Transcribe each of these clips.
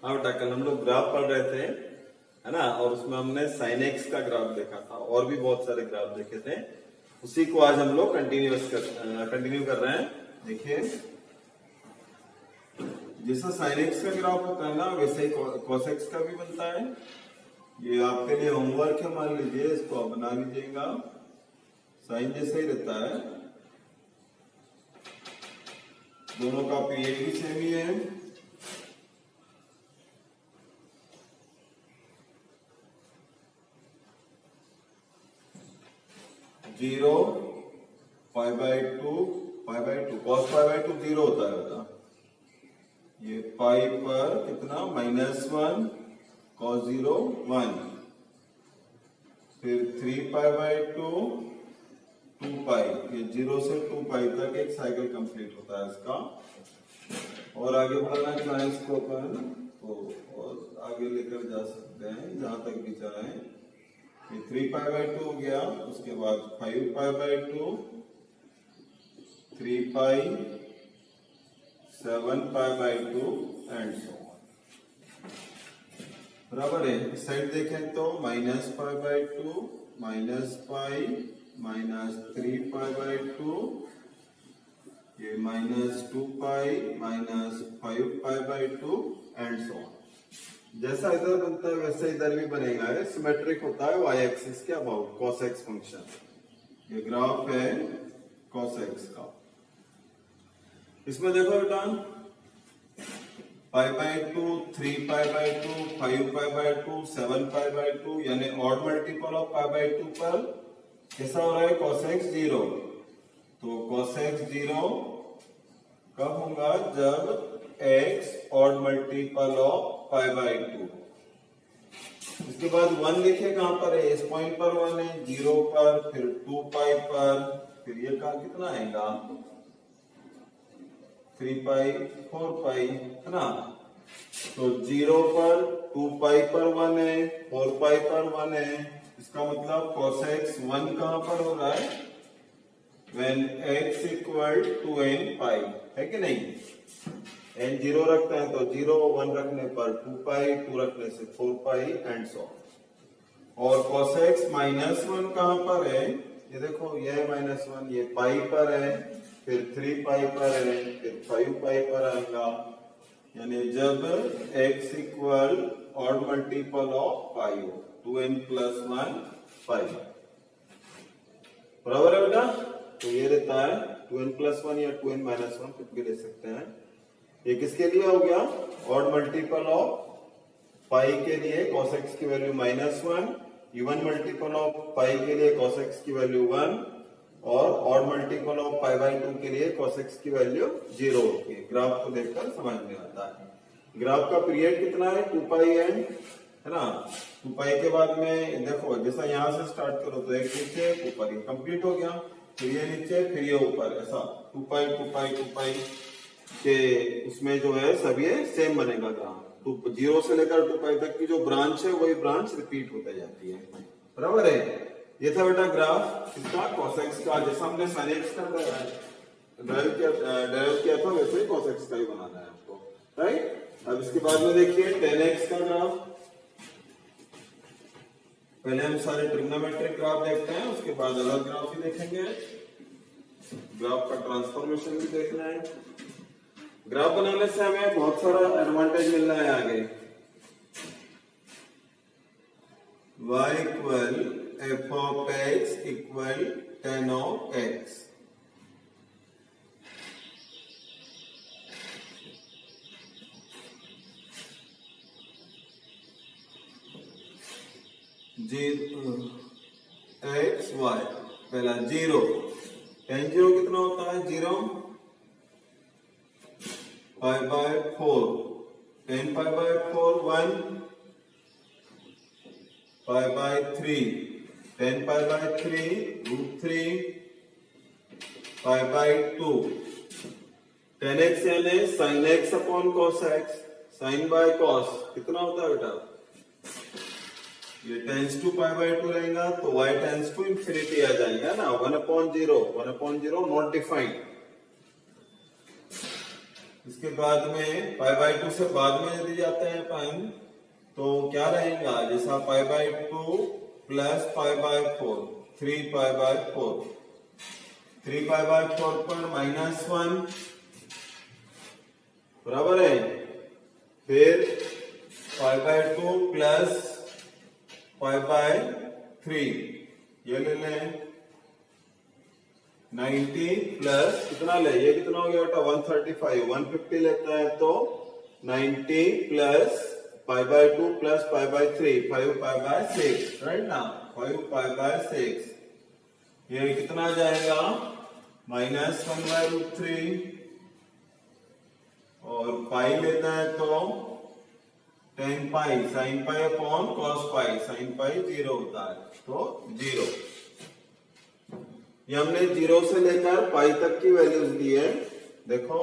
हाँ बेटा, कल हम लोग ग्राफ पढ़ रहे थे, है ना, और उसमें हमने साइन एक्स का ग्राफ देखा था और भी बहुत सारे ग्राफ देखे थे। उसी को आज हम लोग कंटिन्यू कर रहे हैं। देखिए, जैसा साइन एक्स का ग्राफ होता है ना, वैसे ही कॉस एक्स का भी बनता है। ये आपके लिए होमवर्क है, मान लीजिए, इसको आप बना लीजिएगा। साइन जैसा ही रहता है, दोनों का पीरियड भी सेम ही है। Zero, pi by two cos pi by two zero होता है बेटा। ये पाई पर कितना -1 कॉस 0 1, फिर 3 पाई बाई 2 2 पाई, ये 0 से 2 पाई तक एक साइकिल कंप्लीट होता है इसका। और आगे बढ़ाना चाहें इसको अपन तो और आगे लेकर जा सकते हैं जहां तक भी चाहें। ये 3 पाई बाई 2 हो गया, उसके बाद 5 पाई by 2, 3 pi, 7 pi by 2 and so on. बराबर है। इस साइड देखें तो -पाई बाई 2, -पाई, -3 पाई बाई 2, ये -2 पाई, -5 पाई बाई 2 एंड सो ऑन। जैसा इधर बनता है वैसे इधर भी बनेगा। ये सिमेट्रिक होता है वाई एक्सिस के अबाउट, कॉस एक्स फंक्शन। ये ग्राफ है कॉस एक्स का। इसमें देखो बेटा, पाई by 2, 3 pi by 2, 5 pi by 2, 7 pi by 2, यानी odd multiple of pi by 2 पर कैसा हो रहा है, cos x 0। तो cos x 0 कब होगा, जब x odd multiple of pi by 2। इसके बाद 1 लिखे कहां पर है, इस पॉइंट पर 1 है, 0 पर, फिर 2 पाई पर, फिर ये का कितना आएगा 3 पाई 4 पाई, है ना। तो 0 पर, 2 पाई पर 1 है, 4 पाई पर 1 है। इसका मतलब cos x 1 कहां पर हो रहा है, when x equal to n pi, है कि नहीं। n 0 रखते हैं तो 0, 1 रखने पर 2 पाई, 2 रखने से 4 पाई एंड सो ऑन। और cos x -1 कहां पर है, ये देखो, ये -1, ये पाई पर है, फिर 3 पाई पर है, फिर 5 पाई पर आएगा, यानी जब x equal odd multiple of pi हो, 2n + 1 पाई। बराबर है बेटा। तो ये रहता है 2n + 1 या 2n - 1, कुछ भी ले सकते हैं। ये किसके लिए हो गया, ऑड मल्टीपल ऑफ पाई के लिए cos x की वैल्यू -1, इवन मल्टीपल ऑफ पाई के लिए cos x की वैल्यू 1, और odd multiple of pi by 2 के लिए cos x की वैल्यू 0 होती है। ग्राफ को देखकर समझ में आता है। ग्राफ का पीरियड कितना है, 2 पाई एंड, है ना। 2 पाई के बाद में देखो, जैसा यहां से स्टार्ट करो तो एक नीचे एक ऊपर, ये कंप्लीट हो गया, फिर ये नीचे, फिर ये ऊपर, ऐसा 2 पाई 2 पाई 2 पाई के उसमें जो है सब ये सेम बनेगा ग्राफ। 0 से लेकर 2 पाई तक की जो ब्रांच है वही ब्रांच रिपीट होते जाती है। बराबर है। ये था बेटा ग्राफ किसका, cos x का। जैसा हमने sin x का ड्राइव किया था वैसे ही cos x का ही बनाना है आपको, राइट। अब इसके बाद में देखिए tan x का ग्राफ। पहले हम सारे ट्रिग्नोमेट्रिक ग्राफ देखते हैं, उसके बाद अलग ग्राफ भी देखेंगे। ग्राफ का ट्रांसफॉर्मेशन भी देखना है। ग्राफ बनाने से हमें बहुत सारा एडवांटेज मिलना है आगे। y equal f of x equal tan of x। x y, पहला 0, tan 0 कितना होता है, 0 pi by 4, 10 pi by 4 1, pi by 3, 10 pi by 3 √3, pi by 2। tan x यानी sin x upon cos x, sin by cos कितना होता है बेटा, ये टेंस टू पाई बाय 2 रहेगा तो y टेंस टू इंफिनिटी आ जाएगा ना, 1/0 नॉट डिफाइंड। इसके बाद में पाई बाई 2 से बाद में यदि जाते हैं अपन तो क्या रहेगा, जैसा पाई by 2 plus pi by 4, 3 pi by 4, 3 pi by 4 पर -1 बराबर है। फिर पाई बाई 2 प्लस पाई बाई 3, ये ले लें 90 प्लस कितना ले, ये कितना हो गया बेटा 135, 150 लेता है तो 90 plus pi by 2 plus pi by 3, 5 pi by 6, right ना, 5 पाई बाई 6, ये कितना आ जाएगा -1/√3, और पाई लेता है तो 10 pi, sine pi upon cos pi, sine pi 0 होता है तो 0। ये हमने 0 से लेकर पाई तक की वैल्यूज दी है, देखो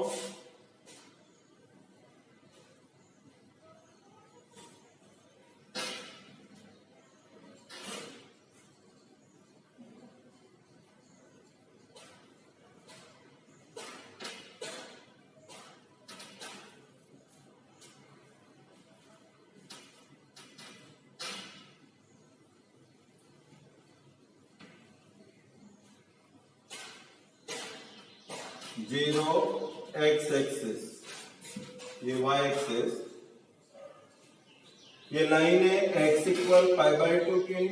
जीरो एक्स एक्सिस, ये वाई एक्सिस, ये लाइन है x इक्वल पाई बाई 2 की,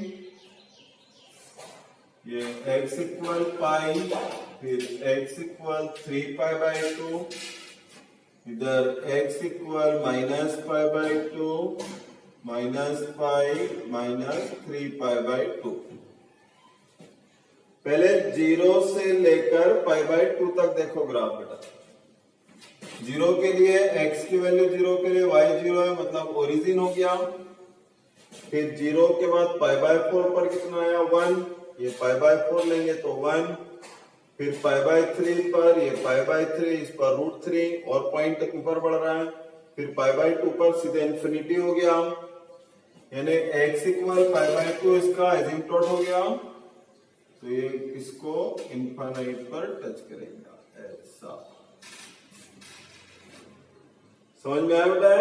ये x इक्वल पाई, फिर x इक्वल 3 पाई बाई 2, इधर x equal minus pi by 2, minus pi minus 3 pi by 2। पहले 0 से लेकर पाई बाई 2 तक देखो ग्राफ बेटा। 0 के लिए x की वैल्यू 0 के लिए y 0 है, मतलब ओरिजिन हो गया। फिर 0 के बाद पाई बाई 4 पर कितना आया 1, ये पाई बाई 4 लेंगे तो 1। फिर पाई बाई 3 पर ये पाई बाई 3, इस पर √3 और पॉइंट तक ऊपर बढ़ रहा है। फिर पाई बाई 2 पर सीधे इंफिनिटी हो गया, यानी x इक्वल पाई बाई 2 इसका एसिम्पटोट हो गया, तो ये इसको इनफाइनाइट पर टच करेगा ऐसा। समझ में आया बेटा?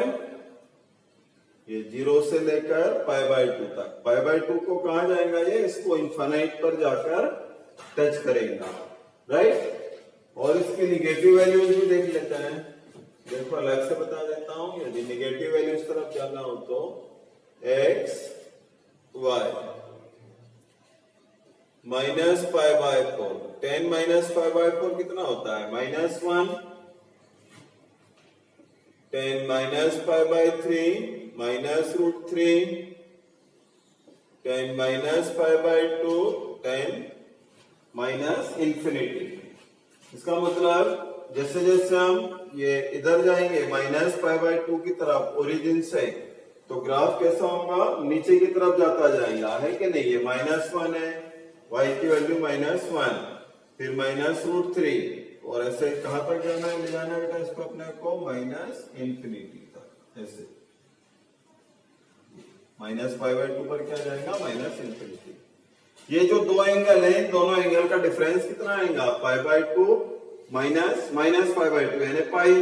ये 0 से लेकर पाई बाई 2 तक, पाई बाई 2 को कहां जाएगा, ये इसको इनफाइनाइट पर जाकर टच करेगा, राइट। और इसकी निगेटिव वैल्यूज भी देख लेते हैं, देखो अलग से बता देता हूं। यदि निगेटिव वैल्यू इस तरफ जाना हो तो x y minus pi by 4, 10 minus pi by 4 कितना होता है -1, 10 minus pi by 3 minus √3, 10 minus pi by 2, 10 minus infinity. इसका मतलब जैसे जैसे हम ये इधर जाएंगे माइनस पाई बाई 2 की तरफ ओरिजिन से, तो ग्राफ कैसा होगा, नीचे की तरफ जाता जाएगा, है कि नहीं। ये -1 है, y की वैल्यू -1, फिर -√3, और ऐसे कहां तक जाना है, ले जाना है बेटा इसको अपने को -इंफिनिटी तक, ऐसे -पाई बाई 2 पर क्या जाएगा -इंफिनिटी। ये जो दो एंगल है, दोनों एंगल का डिफरेंस कितना आएगा, पाई बाई 2 माइनस पाई बाई 2 यानी पाई।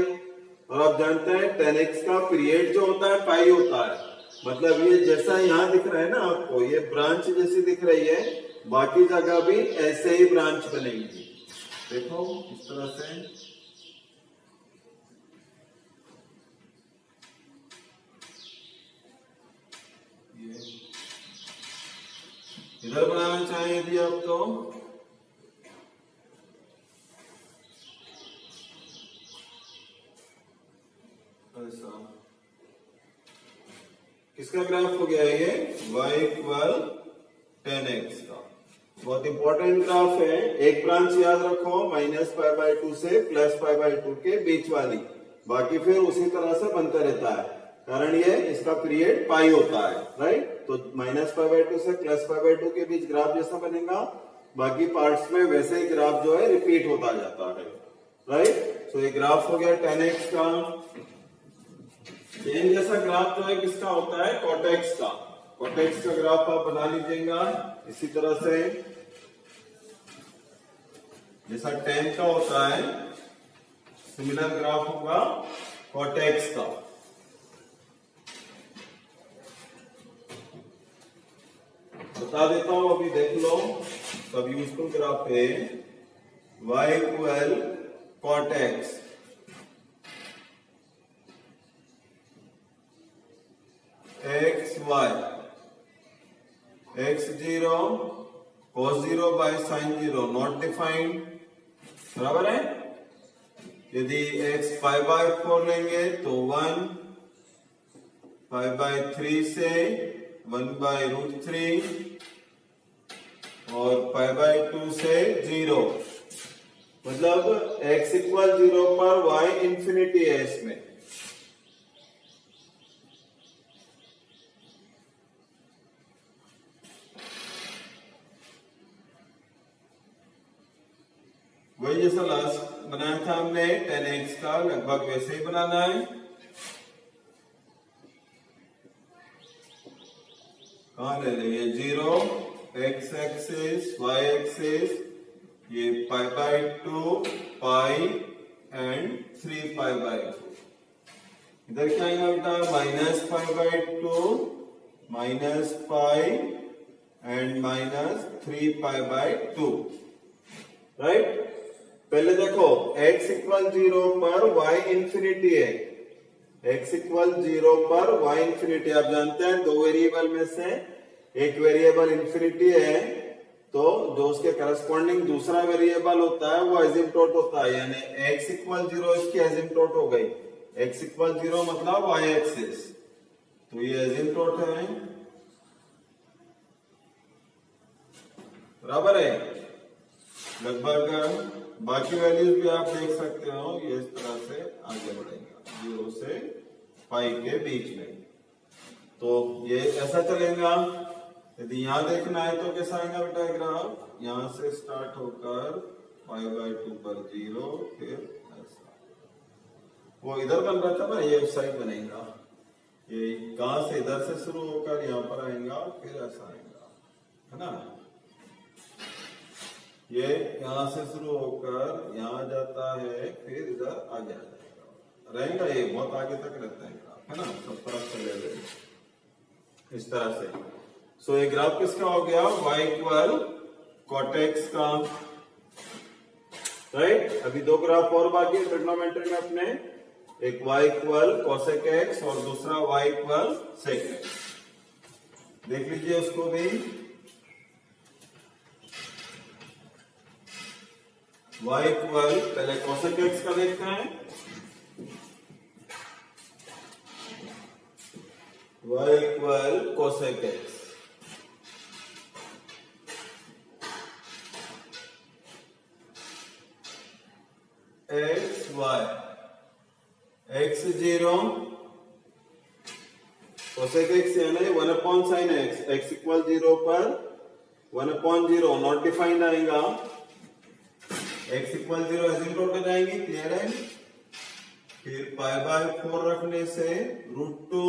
और आप जानते हैं 10x का पीरियड जो होता है पाई होता है, मतलब ये जैसा यहाँ दिख रहा है ना आपको, ये ब्रांच जैसी दिख रही है, बाकी जगह भी ऐसे ही ब्रांच बनेगी। देखो इस तरह से, ये इधर बनाना चाहें यदि आप तो ऐसा, किसका ग्राफ हो गया ये, y इक्वल 10x का। बहुत इंपॉर्टेंट ग्राफ है। एक ब्रांच याद रखो -पाई बाई 2 से +पाई बाई 2 के बीच वाली, बाकी फिर उसी तरह से बनता रहता है, कारण ये इसका पीरियड पाई होता है, राइट। तो -पाई बाई 2 से +पाई बाई 2 के बीच ग्राफ जैसा बनेगा, बाकी पार्ट्स में वैसे ही ग्राफ जो है रिपीट होता जाता है, राइट। तो ये ग्राफ हो गया 10x का। सेम जैसा ग्राफ जो है किसका होता है, cot-x का। cot-x का ग्राफ आप बना लीजिएगा इसी तरह से, जैसा 10 का होता है सिमिलर ग्राफ होगा cot x का। बता देता हूं, अभी देख लो, सब यूजफुल ग्राफ है। y equal cot x, x y, x0 cos 0 by sin 0 not defined, बराबर है। यदि x पाई बाय 4 लेंगे तो 1, पाई बाय 3 से 1 बाय रूट 3 और पाई बाय 2 से 0, मतलब x इक्वल 0 पर y इंफिनिटी है इसमें। वही जैसा लास्ट बनाया था हमने 10x का, लगभग वैसे ही बनाना है। कहां ले रहे हैं? 0 x एक्सिस, y एक्सिस, ये पाई by 2, pi and 3 pi by 2। इधर क्या आएगा बेटा? Minus pi by 2, minus pi and minus 3 pi by 2, right. पहले देखो x इक्वल 0 पर y इंफिनिटी है, x इक्वल 0 पर y इंफिनिटी। आप जानते हैं दो वेरिएबल में से एक वेरिएबल इंफिनिटी है तो जो उसके करस्पॉन्डिंग दूसरा वेरिएबल होता है वो एसिम्प्टोट होता है, यानी x इक्वल 0 इसकी एसिम्प्टोट हो गई। x इक्वल 0 मतलब y एक्सिस, तो ये एसिम्प्टोट है, बराबर है। लगभग बाकी वैल्यूज भी आप देख सकते हो, ये इस तरह से आगे बढ़ेगा 0 से पाई के बीच में, तो ये ऐसा चलेगा। यदि यहां देखना है तो कैसा आएगा बेटा ग्राफ? यहां से स्टार्ट होकर पाई बाय 2 पर 0, फिर ऐसा, वो इधर बन रहा था ना, ये उस साइड बनेगा। ये कहां से? इधर से शुरू होकर यहां पर आएगा, फिर ऐसा आएगा, है ना। ये यहां से शुरू होकर यहां जाता है, फिर इधर आगे आ जाएगा, रहेगा ये बहुत आगे तक रहता है ग्राफ, है ना, सब तरफ चलेगा इस तरह से। सो ये ग्राफ किसका हो गया? y इक्वल cot x का, राइट। अभी दो ग्राफ और बाकी है ट्रिग्नोमेट्री में अपने, एक y इक्वल cosec x और दूसरा y इक्वल sec x। देख लीजिए उसको भी। y इक्वल, पहले cosec x का देखते हैं। y equal cosec x, x y, x0 cosec x यानी 1/sin x, x इक्वल 0 पर 1/0 नॉट डिफाइंड आएगा, x इक्वल 0 एसिम्प्टोट हो जाएंगी, क्लियर है। फिर पाई बाय 4 रखने से √2,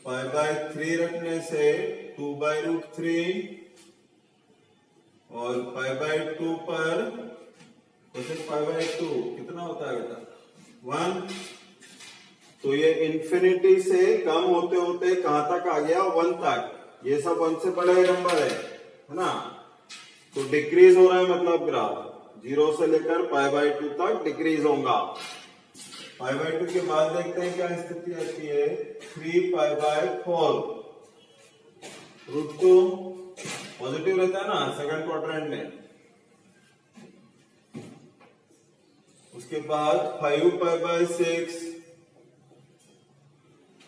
पाई बाय 3 रखने से 2/√3 और पाई बाय 2 पर cosec पाई बाय 2 कितना होता है बेटा? 1। तो ये इंफिनिटी से कम होते होते कहां तक आ गया? 1 तक। ये सब 1 से बड़े नंबर है ना, तो डिक्रीज हो रहा है, मतलब ग्राफ 0 से लेकर पाई बाय 2 तक डिक्रीज होगा। पाई बाय 2 के बाद देखते हैं क्या स्थिति आती है। 3 पाई बाय 4, √2 पॉजिटिव रहता है ना सेकंड क्वाड्रेंट में। उसके बाद 5 पाई बाय 6,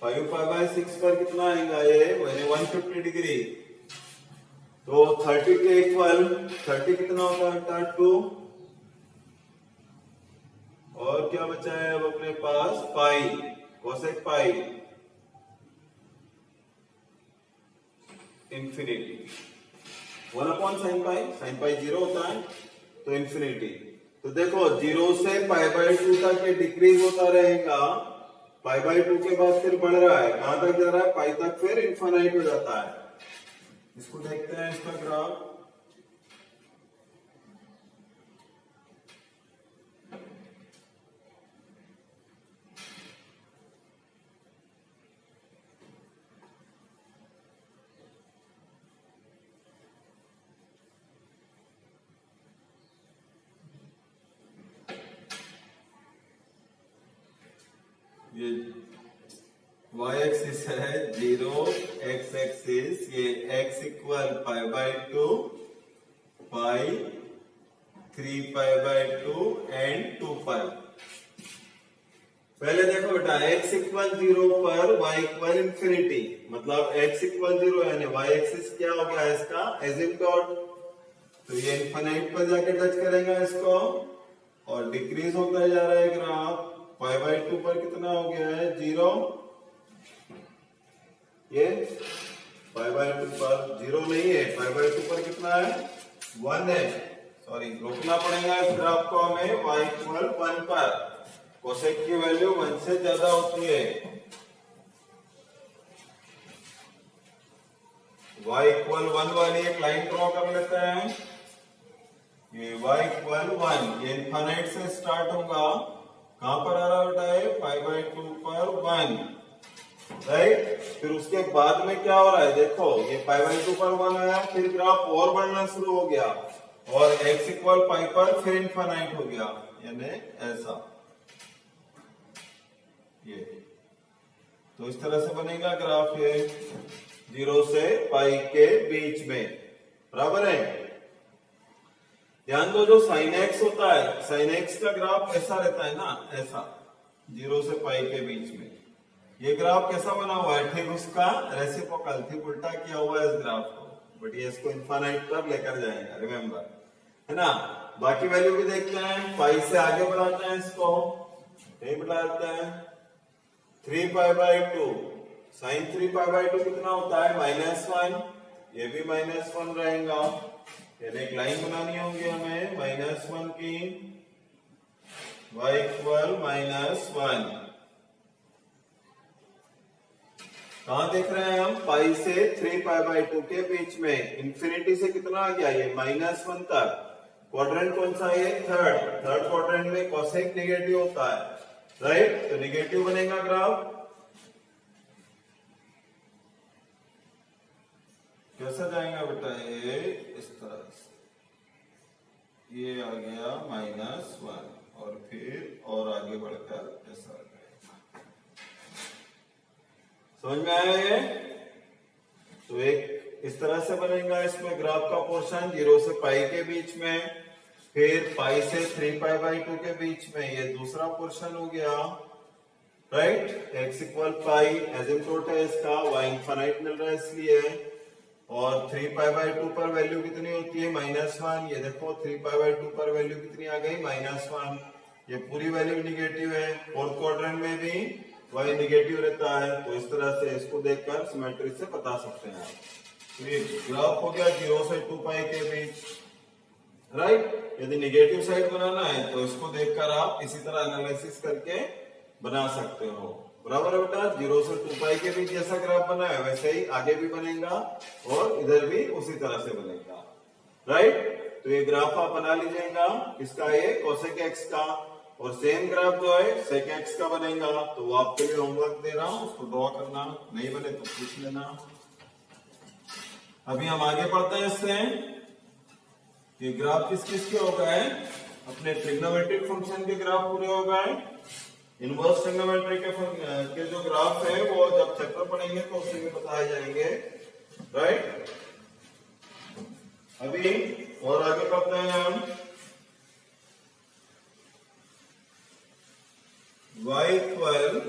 5 पाई बाय 6 पर कितना आएगा? ये 150 डिग्री, तो 30 के इक्वल 30 कितना होता है? 2। और क्या बचा है अब अपने पास? पाई, cosec पाई इंफिनिटी 1/sin पाई, sin पाई 0 होता है तो इंफिनिटी। तो देखो 0 से पाई बाय 2 तक ये डिक्रीज होता रहेगा, पाई बाय 2 के बाद फिर बढ़ रहा है, कहां तक जा रहा है? पाई तक, फिर इनफाइनाइट हो जाता है। इसको देखते हैं इसका ग्राफ। ये y एक्सिस है 0, x एक्सिस ये x equal pi by 2, pi 3 pi by 2 and 2 पाई। पहले देखो बेटा x इक्वल 0 पर y इक्वल इंफिनिटी, मतलब x इक्वल 0 यानी y एक्सिस क्या हो गया इसका एसिम्पटोट, तो ये इनफाइनाइट पर जाके टच करेगा इसको और डिक्रीज होता जा रहा है ग्राफ। पाई बाई 2 पर कितना हो गया है 0, ये पाई बाई 2 पर 0 नहीं है, पाई बाई 2 पर कितना है 1 है, सॉरी रोकना पड़ेगा इस ग्राफ को हमें y इक्वल 1 पर, कोसेक की वैल्यू 1 से ज्यादा होती है। y इक्वल 1 वाली एक लाइन ड्रॉ कर लेते हैं, ये y इक्वल 1 ये इनफाइनाइट से स्टार्ट होगा, कहां पर आ रहा बेटा है पाई बाई 2 पर 1, राइट। फिर उसके बाद में क्या हो रहा है देखो, ये पाई बाई 2 पर 1 आया, फिर ग्राफ और बढ़ना शुरू हो गया और x इक्वल पाई पर फिर इनफाइनाइट हो गया, यानी ऐसा ये, तो इस तरह से बनेगा ग्राफ ये 0 से पाई के बीच में, बराबर है। ध्यान दो जो साइन एक्स होता है, साइन एक्स का ग्राफ ऐसा रहता है ना, ऐसा 0 से पाई के बीच में, ये ग्राफ कैसा बना हुआ है ठीक उसका रेसिप्रोकल, ठीक उल्टा किया हुआ है इस ग्राफ को, बट ये इसको इनफाइनाइट पर लेकर जाएगा, रिमेम्बर है ना। बाकी वैल्यू भी देखते हैं, पाई से आगे बढ़ाते हैं इसको, यही बढ़ाते हैं 3 pi by 2, sine 3 pi by 2 कितना होता है -1, ये भी -1 रहेगा, यानी एक लाइन बनानी होगी हमें -1 की, y इक्वल -1, कहां देख रहे हैं हम पाई से 3 पाई बाई 2 के बीच में, इंफिनिटी से कितना आ गया ये -1 तक, क्वाड्रेंट कौन सा है थर्ड क्वाड्रेंट में कोसेक नेगेटिव होता है, राइट, तो नेगेटिव बनेगा ग्राफ, कैसा जाएगा बेटा ये इस तरह से, ये आ गया -1 और फिर और आगे बढ़कर ऐसा आ जाएगा, समझ में आया ये। तो एक इस तरह से बनेगा इसमें ग्राफ का पोर्शन 0 से पाई के बीच में, फिर पाई से 3 पाई बाई 2 के बीच में, ये दूसरा पोर्शन हो गया, राइट। x इक्वल पाई एसिम्पटोट है इसका, y इनफाइनाइट मिल रहा है इसलिए, और 3 पाई बाई 2 पर वैल्यू कितनी होती है -1, ये देखो 3 पाई बाई 2 पर वैल्यू कितनी आ गई -1, ये पूरी वैल्यू निगेटिव है, फोर्थ क्वाड्रेंट में भी y निगेटिव रहता है, तो इस तरह से इसको देखकर सिमेट्री से बता सकते हैं। तो ये ग्राफ हो गया 0 से 2 पाई के बीच, राइट। यदि निगेटिव साइड बनाना है तो इसको देखकर आप इसी तरह एनालिसिस करके बना सकते हो, बराबर है बेटा। 0 से 2 पाई के बीच जैसा ग्राफ बना है वैसे ही आगे भी बनेगा और इधर भी उसी तरह से बनेगा, राइट। तो ये ग्राफ आप बना लीजिएगा, इसका ये कोसेक एक्स का, और सेम ग्राफ जो है सेक एक्स का बनेगा, तो वो आपके लिए होमवर्क दे रहा हूं, उसको ड्रॉ करना, नहीं बने तो पूछ लेना। अभी हम आगे बढ़ते हैं इससे, ये ग्राफ किस किस के हो गए, अपने ट्रिग्नोमेट्रिक फंक्शन के ग्राफ पूरे हो गए, इनवर्स ट्रिग्नोमेट्री के जो ग्राफ है वो जब चैप्टर पढ़ेंगे तो उसी में बताए जाएंगे, राइट। अभी और आगे बढ़ते हैं हम, y equal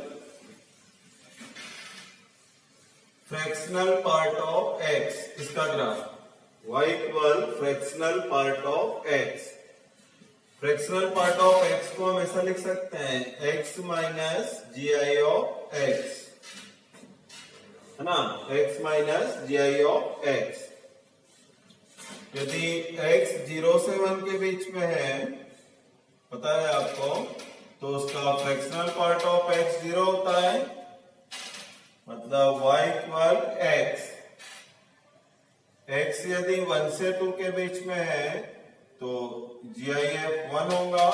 fractional part of x, इसका graph y equal fractional part of x, fractional part of x को हम ऐसा लिख सकते हैं x minus G I of x, है ना, x minus G I of x। यदि x 0 से 1 के बीच में है, पता है आपको, तो उसका फ्रैक्शनल पार्ट ऑफ x 0 होता है, मतलब y इक्वल x यदि 1 से 2 के बीच में है तो GIF 1 होगा,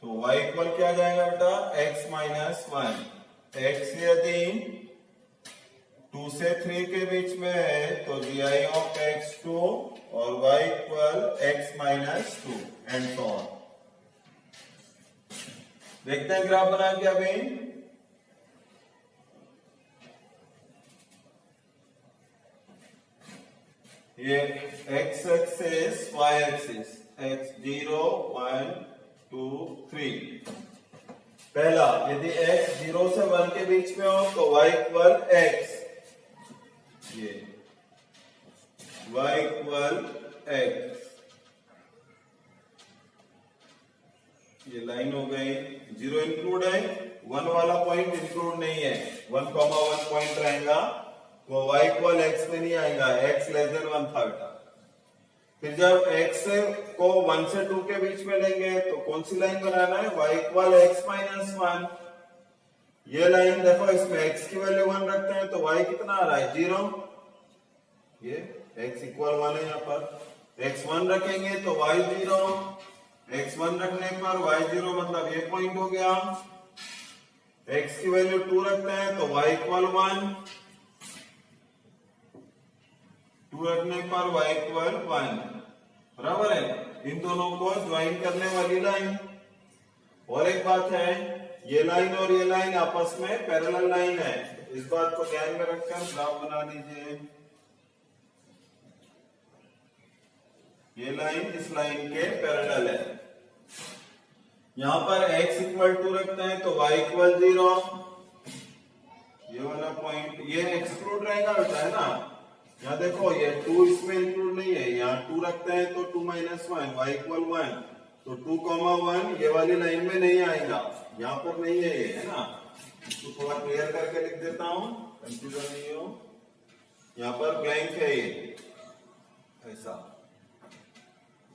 तो y इक्वल क्या जाएगा बेटा x माइनस 1, x यदि 2 से 3 के बीच में है तो GI ऑफ x 2 और y equal x minus 2 and so on. देखते हैं ग्राफ बना के अभी। ये x axis y axis x 0 1 2 3। पहला, यदि x 0 से 1 के बीच में हो तो y इक्वल x, ये y इक्वल x, ये लाइन हो गई। 0 इंक्लूड है, 1 वाला पॉइंट इंक्लूड नहीं है, 1,1 पॉइंट रहेगा, वो y इक्वल x में नहीं आएगा, x लेस देन 1 था बेटा। फिर जब x को 1 से 2 के बीच में लेंगे तो कौन सी लाइन बनाना है, y इक्वल x माइनस 1। ये लाइन देखो, इसमें x की वैल्यू 1 रखते हैं तो y कितना आ रहा है, 0। ये x इक्वल 1 है, यहाँ पर x 1 रखेंगे तो y 0, x 1 रखने पर y 0, मतलब ये पॉइंट हो गया। x की वैल्यू 2 रखते हैं तो y इक्वल 1, 2 रखने पर y इक्वल 1, बराबर है। इन दोनों को ज्वाइन करने वाली लाइन। और एक बात है, ये लाइन और ये लाइन आपस में पैरेलल लाइन है, इस बात को ध्यान में रखकर ग्राफ बना लीजिए। ये लाइन इस लाइन के पैरेलल है। यहां पर x इक्वल 2 रखते हैं तो y इक्वल 0, ये वाला पॉइंट ये एक्सक्लूड रहेगा बेटा, है ना। यहाँ देखो ये 2 इसमें इंक्लूड नहीं है, यहाँ 2 रखते हैं तो 2 माइनस 1, y इक्वल 1, तो 2,1 ये वाली लाइन में नहीं आएगा, यहाँ पर नहीं है ये, है ना। इसको थोड़ा क्लियर करके लिख देता हूँ, कंफ्यूजन नहीं हो। यहाँ पर ब्लैंक है ये, ऐसा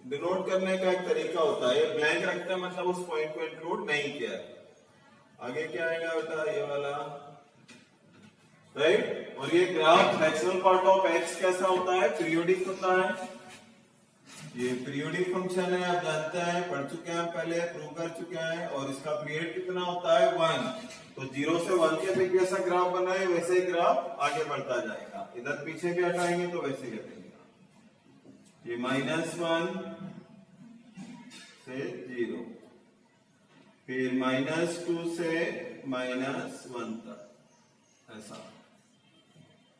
डिनोट करने का एक तरीका होता है। ये ब्लैंक रखते हैं मतलब उस पॉइंट को इंक्लूड नहीं किया है। आगे क्या आएगा बेटा, ये वाला, राइट। और ये graph fractional part of x कैसा होता है, पीरियोडिक होता है। ये पीरियोडिक फंक्शन है, आप जानते हैं, पढ़ चुके हैं पहले, प्रूव कर चुके हैं। और इसका पीरियड कितना होता है, 1। तो 0 से 1 के बीच जैसा ग्राफ बना है वैसे ही ग्राफ आगे बढ़ता जाएगा। इधर पीछे भी हटाएंगे तो वैसे ही हटेगा। ये -1 से 0, फिर -2 से -1 तक, ऐसा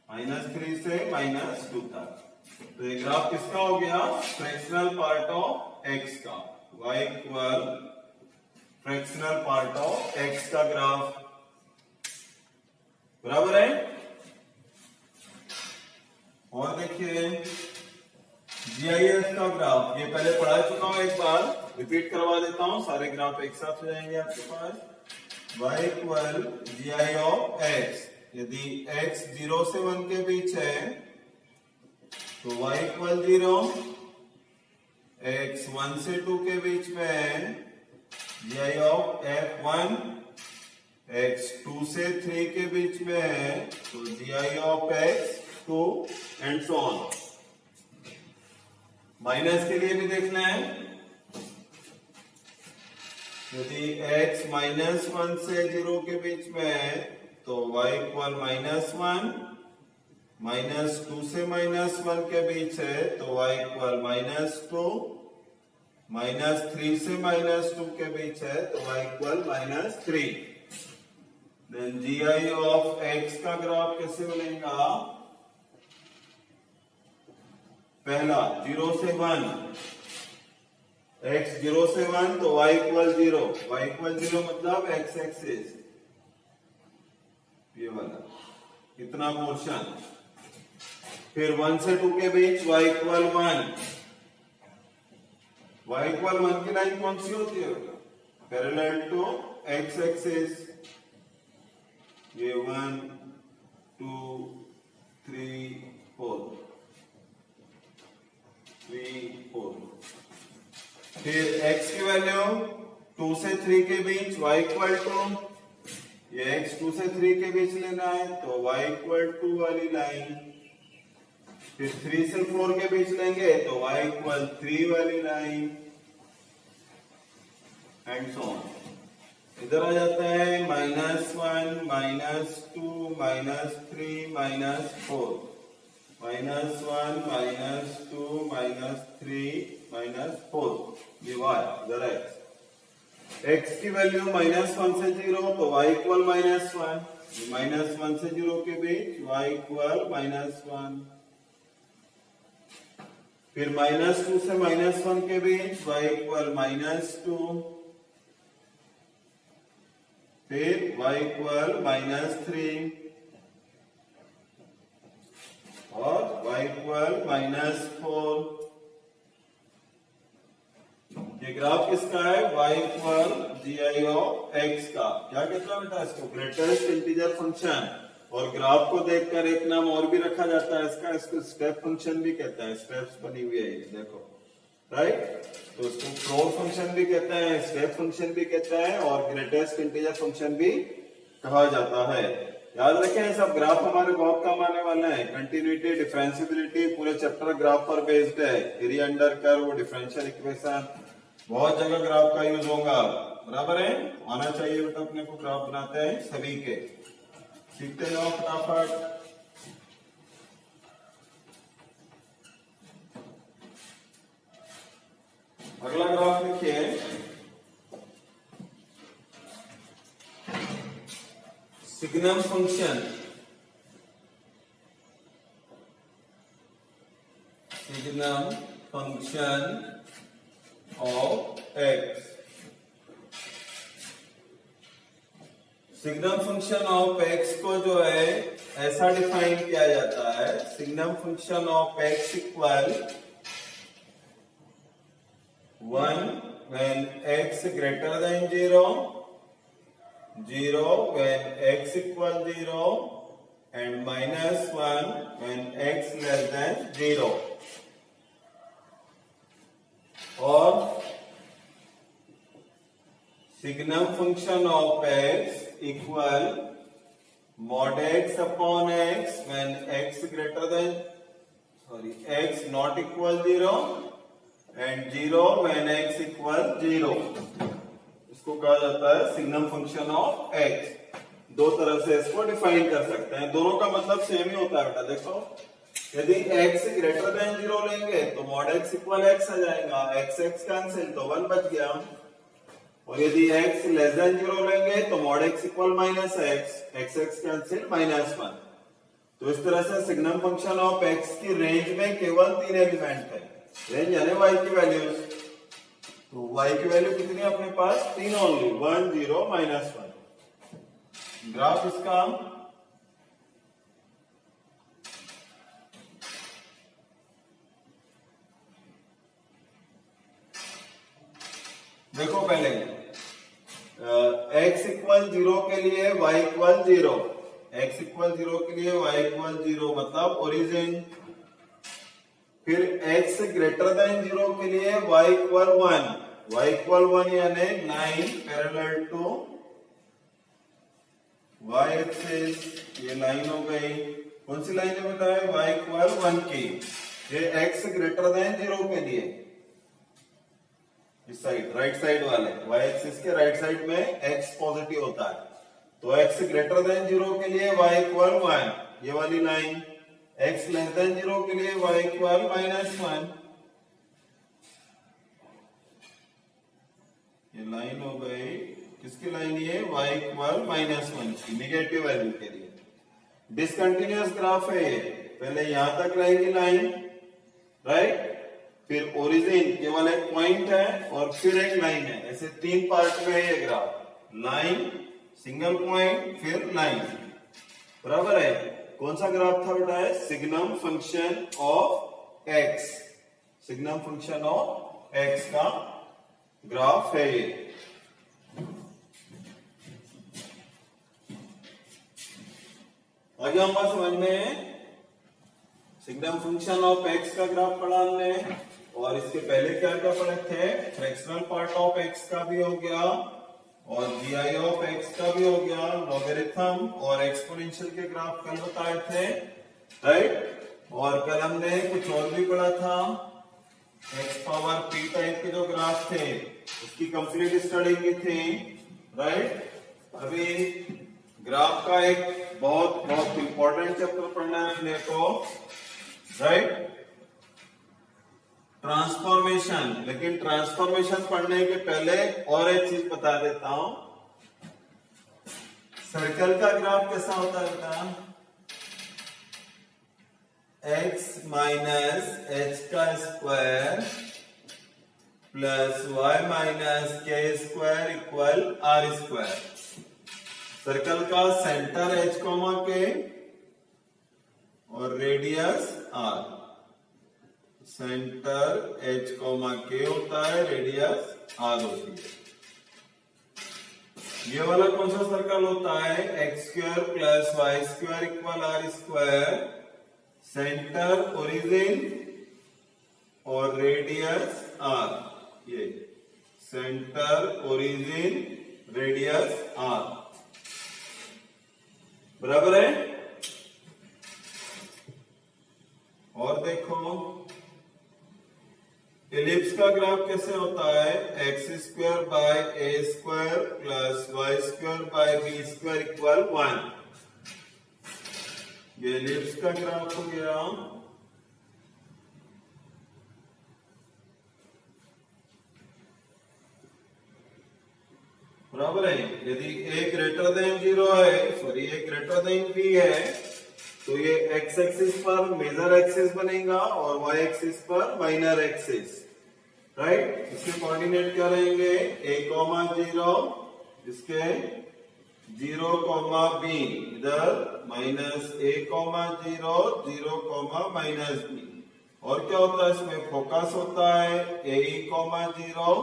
-3 से -2 तक। तो ये ग्राफ किसका हो गया, फ्रैक्शनल पार्ट ऑफ x का, y equal fractional part of x का ग्राफ, बराबर है। और देखिए GIF का ग्राफ, ये पहले पढ़ा चुका हूं, एक बार रिपीट करवा देता हूं, सारे ग्राफ एक साथ हो जाएंगे आपके पास। y equal GI of x, यदि x 0 से 1 के बीच है तो y इक्वल 0, x 1 से 2 के बीच में है GI ऑफ f1, x 2 से 3 के बीच में है तो GI of x2 and so on. Minus के लिए भी देखना है, यदि x -1 से 0 के बीच में है तो y इक्वल -1, -2 से -1 के बीच है तो y इक्वल -2, -3 से -2 के बीच है तो y equal -3। Then GI of x का ग्राफ कैसे बनेगा, पहला 0 से 1, x 0 से 1 तो y इक्वल 0, y इक्वल 0 मतलब x एक्सिस, ये वाला इतना पोर्शन। फिर 1 से 2 के बीच y इक्वल 1, y इक्वल 1 की लाइन कौन सी होती है, पैरेलल टू x एक्सिस, ये 1 2 3 4 3 4। फिर x की वैल्यू 2 से 3 के बीच y इक्वल 2, ये x 2 से 3 के बीच लेना है तो y इक्वल 2 वाली लाइन। फिर 3 से 4 के बीच लेंगे तो y इक्वल 3 वाली लाइन, एंड सो ऑन। इधर आ जाता है -1 -2 -3 -4, -1 -2 -3 -4, ये y इधर x। x की वैल्यू -1 से 0 तो y इक्वल -1, -1 से 0 के बीच y इक्वल -1, फिर -2 से -1 के बीच y इक्वल -2, फिर y इक्वल -3 और y इक्वल -4। ये ग्राफ किसका है? y equal gi of x का। क्या कहता है बेटा इसको? Greatest integer function. और ग्राफ को देखकर एक नाम और भी रखा जाता है इसका, इसको स्टेप फंक्शन भी कहता है। स्टेप्स बनी हुई है ये देखो, राइट। तो इसको प्रोब फंक्शन भी कहते हैं, स्टेप फंक्शन भी कहता है और ग्रेटेस्ट इंटीजर फंक्शन भी कहा जाता है। याद रखें सब ग्राफ हमारे बहुत काम आने वाले हैं। कंटिन्यूटी, डिफरेंशियबिलिटी पूरे चैप्टर ग्राफ पर बेस्ड है। Area under curve, differential equation, बहुत जगह ग्राफ का यूज होगा। बराबर है, आना चाहिए बेटा अपने को। ग्राफ बनाते हैं सभी के, सीखते जाओ फटाफट। अगला ग्राफ लिखिए, signum function. Signum function of x। Signum function of x को जो है ऐसा डिफाइन किया जाता है, signum function of x equal 1 when x greater than 0, 0 when x equal 0 and -1 when x less than 0। और signum function of x equal mod x upon x when x greater than x not equal 0 and 0 when x equal 0। इसको कहा जाता है signum function of x। दो तरह से इसको define कर सकते हैं, दोनों का मतलब सेम ही होता है बेटा। देखो, यदि x ग्रेटर देन 0 लेंगे तो mod x इक्वल x आ जाएगा, x x कैंसिल तो 1 बच गया। और यदि x लेस देन 0 लेंगे तो mod x equal -x, x x cancel -1। तो इस तरह से सिग्नम फंक्शन ऑफ x की रेंज में केवल 3 एलिमेंट है। रेंज यानी y की वैल्यूज। तो y की वैल्यू कितनी है अपने पास? 3 ओनली, 1 0 -1। ग्राफ इसका देखो, पहले x इक्वल 0 के लिए y इक्वल 0, x इक्वल 0 के लिए y इक्वल 0 मतलब ओरिजिन। फिर x ग्रेटर देन 0 के लिए y इक्वल 1, y इक्वल 1 यानी 9 पैरेलल टू y एक्सिस। ये लाइन हो गई, कौन सी लाइन है बेटा? y इक्वल 1 की। ये x ग्रेटर देन 0 के लिए इस साइड, राइट साइड वाले y एक्सिस के राइट साइड में x पॉजिटिव होता है। तो x ग्रेटर देन 0 के लिए y इक्वल 1, ये वाली लाइन। x लेस देन 0 के लिए y इक्वल -1, ये लाइन हो गई। किसकी लाइन? ये y इक्वल -1 की, निगेटिव वैल्यू के लिए। डिसकंटिन्यूअस ग्राफ है ये, पहले यहां तक रहेगी लाइन, राइट। फिर ओरिजिन केवल एक पॉइंट है और फिर एक लाइन है, ऐसे 3 पार्ट में है ये ग्राफ। लाइन, सिंगल पॉइंट, फिर लाइन। बराबर है। कौन सा ग्राफ था बेटा? है signum function of x। Signum function of x का ग्राफ है ये। आगे हम बात समझ में, सिग्नम फंक्शन ऑफ x का ग्राफ पढ़ा हमने। और इसके पहले क्या क्या पढ़े थे? फ्रैक्शनल पार्ट ऑफ x का भी हो गया और gi ऑफ x का भी हो गया, लॉगरिथम और एक्सपोनेंशियल के ग्राफ कल बताए थे, राइट। और कल हमने कुछ और भी पढ़ा था, x पावर p टाइप के जो ग्राफ थे उसकी कंप्लीट स्टडी की थी, राइट। अभी ग्राफ का एक बहुत बहुत इंपॉर्टेंट चैप्टर पढ़ना है अपने को, राइट। ट्रांसफॉर्मेशन। लेकिन ट्रांसफॉर्मेशन पढ़ने के पहले और एक चीज बता देता हूं, सर्कल का ग्राफ कैसा होता है बेटा? x माइनस एच का square plus y minus K square equal R square. Circle का सेंटर h कोमा के और radius r। Centre h comma K होता है, रेडियस r होती है। ये वाला कौन सा सर्कल होता है? X square plus Y square equal R square. Centre origin और रेडियस आर। ये सेंटर ओरिजिन रेडियस आर बराबर है। और देखो एलिप्स का ग्राफ कैसे होता है? X square by A square plus Y square by B square equal 1। ये एलिप्स का ग्राफ हो गया। बराबर है। यदि a ग्रेटर देन 0 है, sorry a greater than b है, तो ये x एक्सिस पर मेजर एक्सिस बनेगा और y एक्सिस पर माइनर एक्सिस, राइट। इसके कोऑर्डिनेट क्या रहेंगे? a, 0, इसके 0, b, इधर माइनस a, 0, 0, माइनस b। और क्या होता है इसमें? फोकस होता है a, 0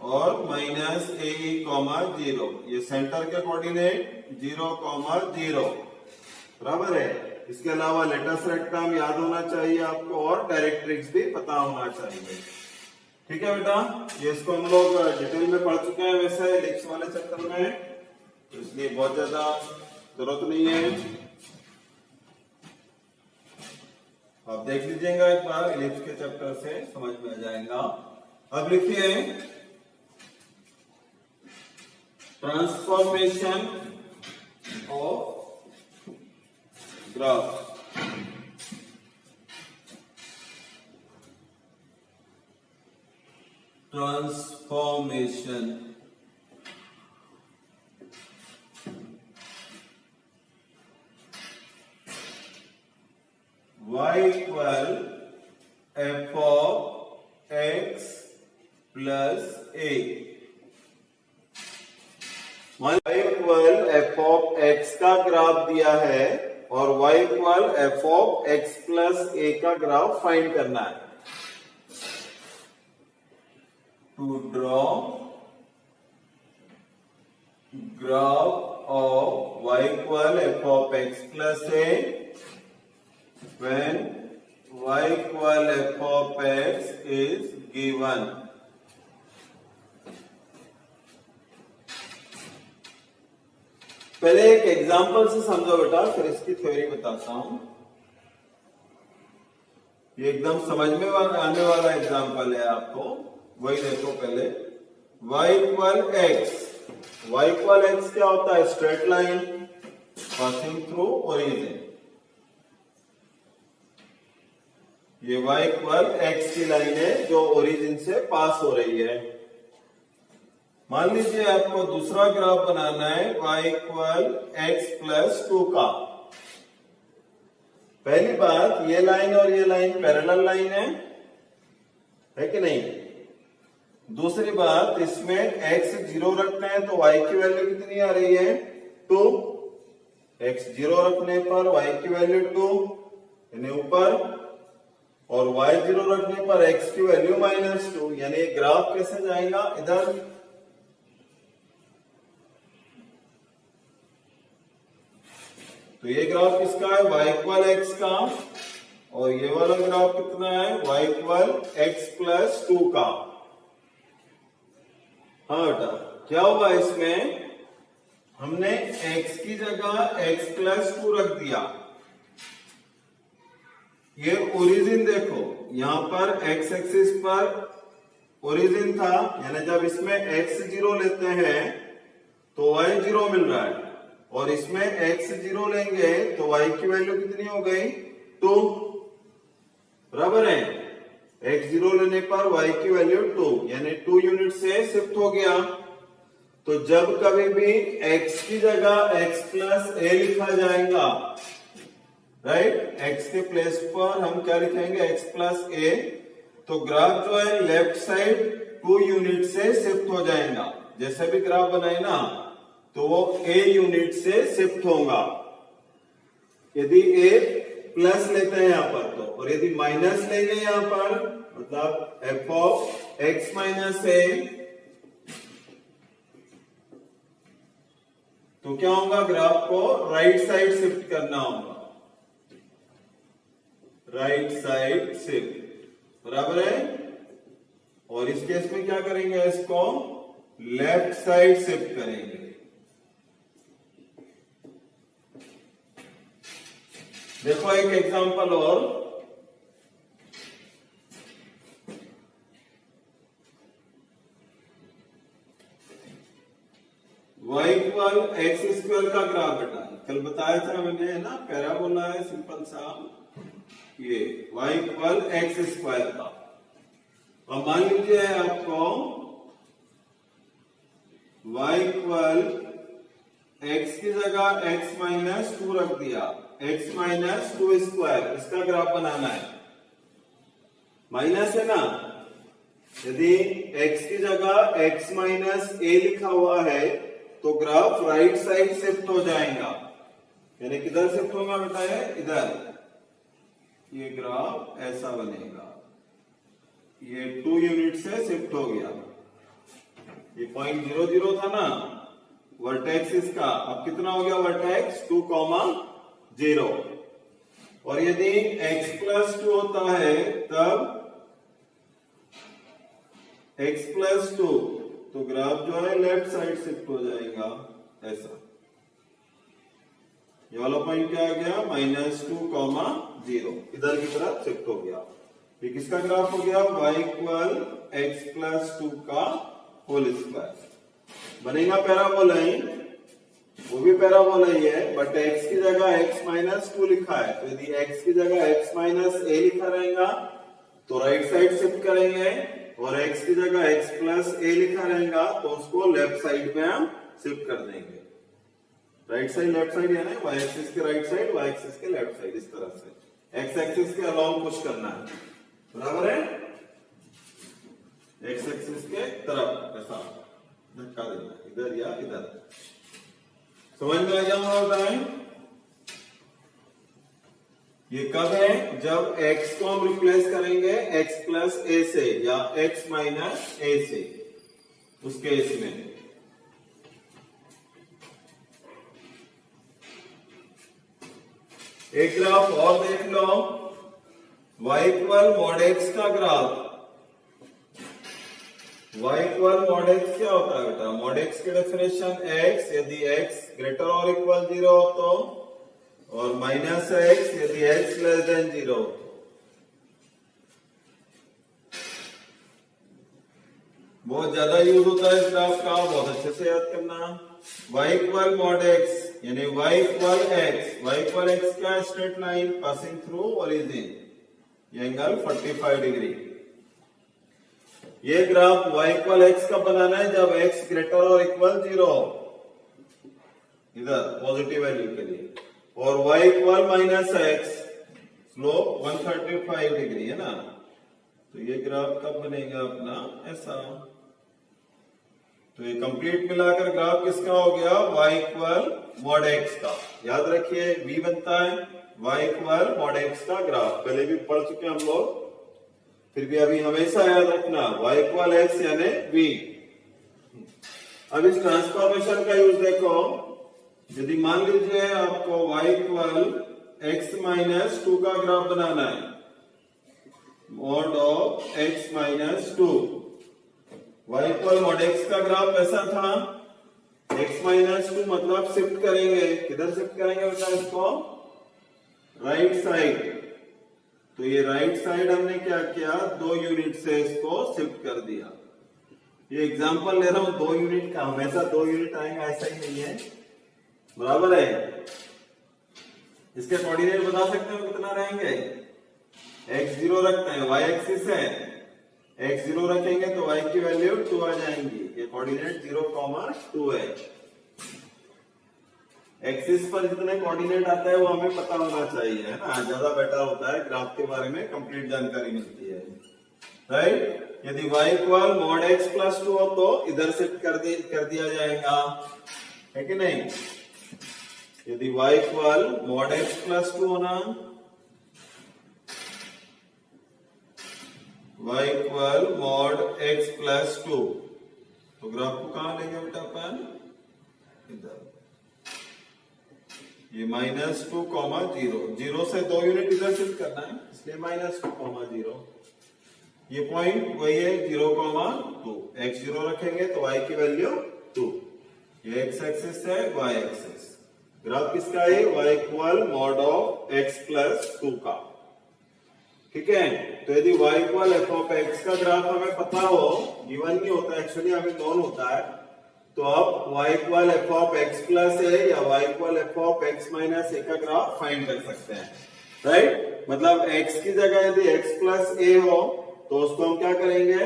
और माइनस a, 0। ये सेंटर के कोऑर्डिनेट 0, 0 बराबर है। इसके अलावा लेटस रेक्टम याद होना चाहिए आपको और डायरेक्ट्रिक्स भी पता होना चाहिए। ठीक है बेटा, ये इसको हम लोग डिटेल में पढ़ चुके हैं वैसे एलिप्स वाले चैप्टर में, तो इसलिए बहुत ज्यादा जरूरत नहीं है। आप देख लीजिएगा एक बार, एलिप्स के चैप्टर से समझ में आ जाएगा। अब लिखिए transformation of graph. Transformation y equal f of x plus a। y equal f of x का ग्राफ दिया है और y equal f of x plus a का ग्राफ फाइंड करना है। To draw graph of y equal f of x plus a when y equal f of x is given। पहले एक example से समझो बेटा, फिर इसकी थ्योरी बताता हूं। ये एकदम समझ में आने वाला एग्जांपल है आपको, वही देखो पहले। y equal x, y equal x क्या होता है? Straight line passing through origin. ये y इक्वल x की लाइन है जो ओरिजिन से पास हो रही है। मान लीजिए आपको दूसरा ग्राफ बनाना है y इक्वल x प्लस 2 का। पहली बात, ये लाइन और ये लाइन पैरेलल लाइन है कि नहीं? दूसरी बात, इसमें x 0 रखते हैं तो y की वैल्यू कितनी आ रही है? 2। x 0 रखने पर y की वैल्यू 2 यानी ऊपर, और y 0 रखने पर x की वैल्यू -2, यानी ग्राफ कैसे जाएगा? इधर। तो ये ग्राफ किसका है? y इक्वल x का। और ये वाला ग्राफ कितना है? y इक्वल x प्लस 2 का। हाँ बेटा, क्या होगा इसमें? हमने x की जगह x प्लस 2 रख दिया। ये ओरिजिन देखो, यहां पर x एक्सिस पर ओरिजिन था, यानी जब इसमें x 0 लेते हैं तो y 0 मिल रहा है, और इसमें x 0 लेंगे तो y की वैल्यू कितनी हो गई? 2 बराबर है। x0 लेने पर y की वैल्यू 2 यानी 2 यूनिट से शिफ्ट हो गया। तो जब कभी भी x की जगह x प्लस a लिखा जाएगा, राइट, x के प्लेस पर हम क्या लिखेंगे, x प्लस a, तो ग्राफ जो है लेफ्ट साइड 2 यूनिट से शिफ्ट हो जाएगा। जैसे भी ग्राफ बनाए ना तो वो a यूनिट से शिफ्ट होगा। यदि a प्लस लेते हैं यहां पर तो, और यदि माइनस लेंगे यहां पर मतलब f of x minus a, तो क्या होगा, ग्राफ को राइट साइड शिफ्ट करना होगा, राइट साइड शिफ्ट, बराबर है। और इस केस में क्या करेंगे, इसको लेफ्ट साइड शिफ्ट करेंगे। देखो एक एग्जांपल और, y इक्वल एक्स स्क्वायर का ग्राफ बताया, कल बताया था मैंने, है ना, पैराबोला है सिंपल सा, ये y इक्वल एक्स स्क्वायर का। और मान लीजिए आपको y इक्वल एक्स की जगह x माइनस 2 रख दिया, x माइनस 2 स्क्वायर, इसका ग्राफ बनाना है। माइनस है ना, यदि x की जगह x माइनस a लिखा हुआ है तो ग्राफ राइट साइड शिफ्ट हो जाएगा। यानी किधर शिफ्ट होगा बताए, इधर। ये ग्राफ ऐसा बनेगा, ये 2 यूनिट से शिफ्ट हो गया। ये 0.00 था ना वर्टेक्स इसका, अब कितना हो गया वर्टेक्स, 2,0। और यदि x प्लस 2 होता है तब x प्लस 2, तो ग्राफ जो है लेफ्ट साइड शिफ्ट हो जाएगा ऐसा। ये वाला पॉइंट क्या आ गया, -2,0, इधर की तरफ शिफ्ट हो गया। ये किसका ग्राफ हो गया, y इक्वल एक्स प्लस 2 का होल स्क्वायर। बनेगा पैराबोला ही, वो भी पैराबोला ही है, बट x की जगह x माइनस 2 लिखा है, तो यदि x की जगह x माइनस a लिखा रहेगा तो राइट साइड शिफ्ट करेंगे, और x की जगह x प्लस a लिखा रहेगा तो उसको लेफ्ट साइड में हम शिफ्ट कर देंगे। राइट साइड लेफ्ट साइड यानी y एक्सिस के राइट साइड, y एक्सिस के लेफ्ट साइड, इस तरह से x एक्सिस के अलाउंग पुश करना है, बराबर है, x एक्सिस के तरफ ऐसा धक्का देना, इधर या इधर। समझ में आ जाऊंगा बताएं। ये कब है, जब x को हम रिप्लेस करेंगे x प्लस a से या x माइनस a से, उस केस में। एक ग्राफ और देख लो, y इक्वल मॉड x का graph. y equal mod x क्या होता है बेटा, मॉड x की डेफिनेशन x यदि x ग्रेटर और इक्वल 0 हो तो, और माइनस x यदि x लेस देन 0। बहुत ज्यादा यूज होता है इस ग्राफ का, बहुत अच्छे से याद करना। y इक्वल मॉड x यानी y इक्वल x क्या, straight line passing through origin, ये एंगल 45 डिग्री। ये ग्राफ y इक्वल x का बनाना है जब x ग्रेटर और इक्वल 0 हो, इधर पॉजिटिव वैल्यू के लिए, और y equal minus x, slope 135 degree है ना। तो ये ग्राफ कब बनेगा अपना ऐसा। तो ये कंप्लीट मिलाकर ग्राफ किसका हो गया, y इक्वल मॉड x का। याद रखिए v बनता है y इक्वल मॉड x का ग्राफ, पहले भी पढ़ चुके हम लोग, फिर भी अभी हमेशा याद रखना y इक्वल x यानी v। अब इस ट्रांसफॉर्मेशन का यूज देखो, यदि मान लीजिए आपको y इक्वल x माइनस 2 का ग्राफ बनाना है, mod of x minus 2, y equal mod x का ग्राफ ऐसा था, x माइनस 2 मतलब शिफ्ट करेंगे, किधर शिफ्ट करेंगे बता इसको, राइट साइड। तो ये राइट साइड हमने क्या किया, 2 यूनिट से इसको शिफ्ट कर दिया। ये एग्जांपल ले रहा हूं 2 यूनिट का, हमेशा 2 यूनिट आएंगे ऐसा ही नहीं है, बराबर है। इसके कोऑर्डिनेट बता सकते हो कितना रहेंगे, x 0 रखते हैं, y एक्सिस है, x 0 रखेंगे तो y की वैल्यू 2 आ जाएंगी। ये कोऑर्डिनेट 0, 2 है। एक्सिस पर जितने कोऑर्डिनेट आता है वो हमें पता होना चाहिए, है ना, ज्यादा बेटर होता है, ग्राफ के बारे में कंप्लीट जानकारी मिलती है, राइट। यदि y equal mod x plus 2 हो तो इधर शिफ्ट कर दिया जाएगा, है कि नहीं। यदि y equal mod x plus 2 होना, y equal mod x plus 2, तो ग्राफ को कहां लेंगे बेटा अपन, इधर। ये -2, 0 से 2 यूनिट इधर शिफ्ट करना है, इसलिए -2, 0। ये पॉइंट वही है 0, 2। x 0 रखेंगे तो y की वैल्यू 2। ये x एक्सिस है, y एक्सिस। ग्राफ किसका है, y equal mod of x plus 2 का, ठीक है। तो यदि y equal F of x का ग्राफ हमें पता हो, गिवन नहीं होता एक्चुअली, हमें नोन होता है, तो आप y equal F of x plus a या y equal F of x minus a का ग्राफ फाइंड कर सकते हैं, राइट। मतलब x की जगह यदि x प्लस a हो तो उसको हम क्या करेंगे,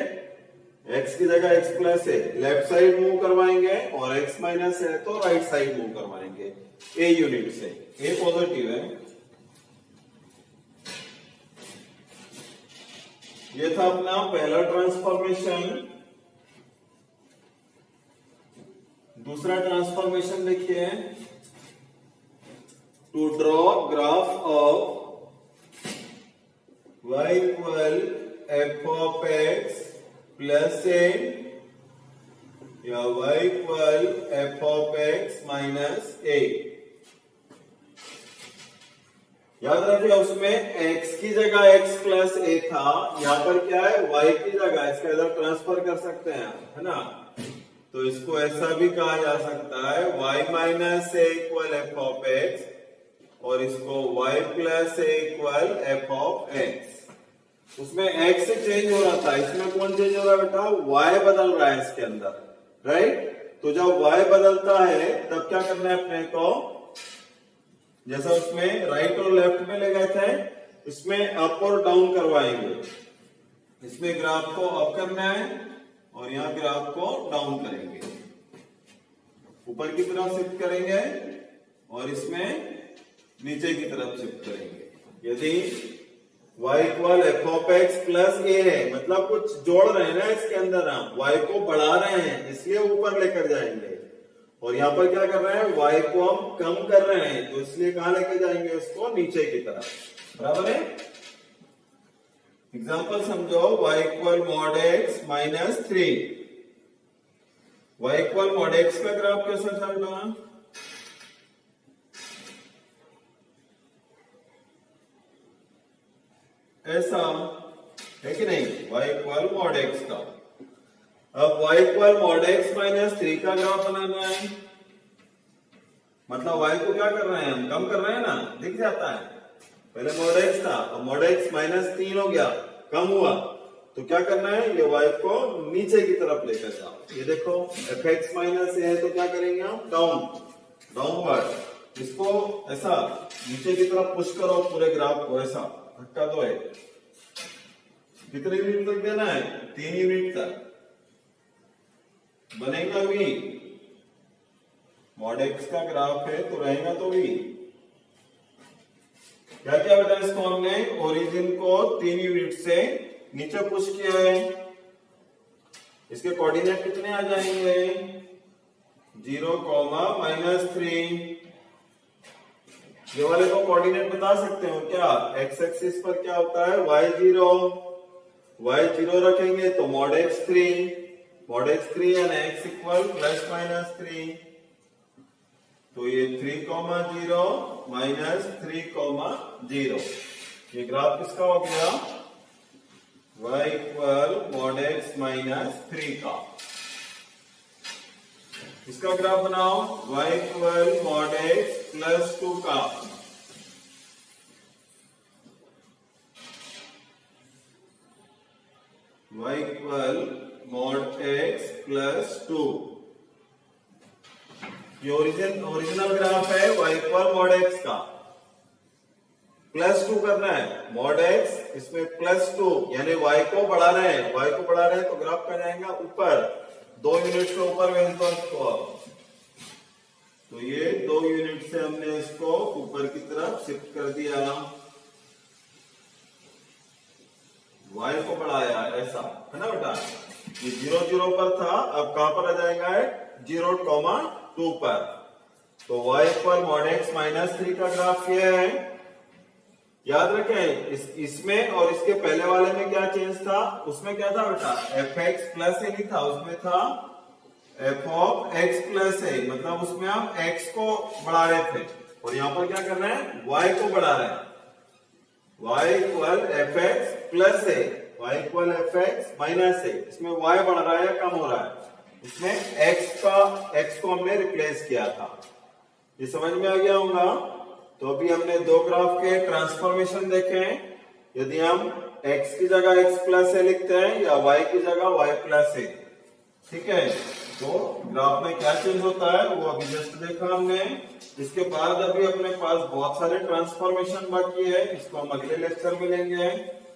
x की जगह x plus a left side move करवाएंगे और x माइनस a तो राइट साइड मूव करवाएंगे a यूनिट से। a पॉजिटिव है। ये था अपना पहला ट्रांसफॉर्मेशन। दूसरा ट्रांसफॉर्मेशन देखिए, to draw graph of y equal F of x plus a या y equal F of x minus a। याद रखिए उसमें x की जगह x प्लस a था, यहां पर क्या है, y की जगह, इसका इधर ट्रांसफर कर सकते हैं, है ना। तो इसको ऐसा भी कहा जा सकता है y minus a equal F of x, और इसको y plus a equal F of x। उसमें x से चेंज हो रहा था, इसमें कौन चेंज हो रहा है बेटा, y बदल रहा है इसके अंदर, राइट। तो जब y बदलता है तब क्या करना है अपने को, जैसा उसमें राइट और लेफ्ट में ले गए थे, इसमें अप और डाउन करवाएंगे। इसमें ग्राफ को अप करना है और यहाँ ग्राफ को डाउन करेंगे, ऊपर की तरफ शिफ्ट करेंगे और इसमें नीचे की तरफ शिफ्ट करेंगे। यदि y equal F of X plus A है, मतलब कुछ जोड़ रहे हैं ना इसके अंदर, हम y को बढ़ा रहे हैं इसलिए ऊपर लेकर जाएंगे, और यहाँ पर क्या कर रहे हैं, y को हम कम कर रहे हैं तो इसलिए कहां लेके जाएंगे, उसको नीचे की तरफ, बराबर है। एग्जाम्पल समझो, y equal mod x minus 3। y equal mod x का ग्राफ कैसा चल रहा है, ऐसा है कि नहीं, y इक्वल मॉड x का। अब y equal mod x minus 3 का ग्राफ बनाना है, मतलब y को क्या कर रहे हैं हम, कम कर रहे हैं ना, दिख जाता है। पहले मॉड x था, अब मॉड x माइनस 3 हो गया, कम हुआ, तो क्या करना है, ये y को नीचे की तरफ लेकर जाओ। ये देखो एफ एक्स माइनस है तो क्या करेंगे हम, डाउन, डाउनवर्ड। इसको ऐसा नीचे की तरफ पुश करो पूरे ग्राफ को, ऐसा धक्का दो है। कितने यूनिट तक देना है, 3 यूनिट तक बनेगा भी। मॉड एक्स का ग्राफ है तो रहेगा तो भी। क्या क्या बेटा, इसको हमने ओरिजिन को 3 यूनिट से नीचे पुश किया है। इसके कोऑर्डिनेट कितने आ जाएंगे, 0, -3। ये वाले को कोऑर्डिनेट बता सकते हो क्या, एक्स एक्सिस पर क्या होता है, y0 रखेंगे तो मॉड x 3 यानी x इक्वल +-3। तो ये 3, 0 -3, 0। ये ग्राफ किसका हो गया, y इक्वल मॉड x -3 का। इसका ग्राफ बनाओ, y इक्वल मॉड x +2 का। y equal mod x +2। ये ओरिजिनल ग्राफ है y इक्वल मॉड x का। +2 करना है, मॉड x इसमें +2 यानी y को बढ़ा रहे हैं, y को बढ़ा रहे हैं तो ग्राफ का जाएगा ऊपर, 2 यूनिट से ऊपर भेज दो इसको। तो ये 2 यूनिट से हमने इसको ऊपर की तरफ शिफ्ट कर दिया, y को बढ़ाया, ऐसा है ना बेटा। ये 0 0 पर था, अब कहां पर आ जाएगा 0,2 पर। तो y पर मॉड x -3 का ग्राफ ये है। याद रखें इसमें और इसके पहले वाले में क्या चेंज था, उसमें क्या था बेटा, fx प्लस ए नहीं था, उसमें था f ऑफ x प्लस ए, मतलब उसमें हम x को बढ़ा रहे थे और यहां पर क्या कर रहे हैं, y को बढ़ा रहे हैं। y इक्वल fx प्लस ए, y इक्वल fx माइनस ए, इसमें y बढ़ रहा है या कम हो रहा है, इसमें x को हमने रिप्लेस किया था। ये समझ में आ गया होगा। तो अभी हमने दो ग्राफ के ट्रांसफॉर्मेशन देखे हैं। यदि हम x की जगह x प्लस ए लिखते हैं या y की जगह y प्लस ए, ठीक है, तो ग्राफ में क्या चेंज होता है वो अभी जस्ट देखा हमने। इसके बाद अभी अपने पास बहुत सारे ट्रांसफॉर्मेशन बाकी है, इसको हम अगले लेक्चर में लेंगे।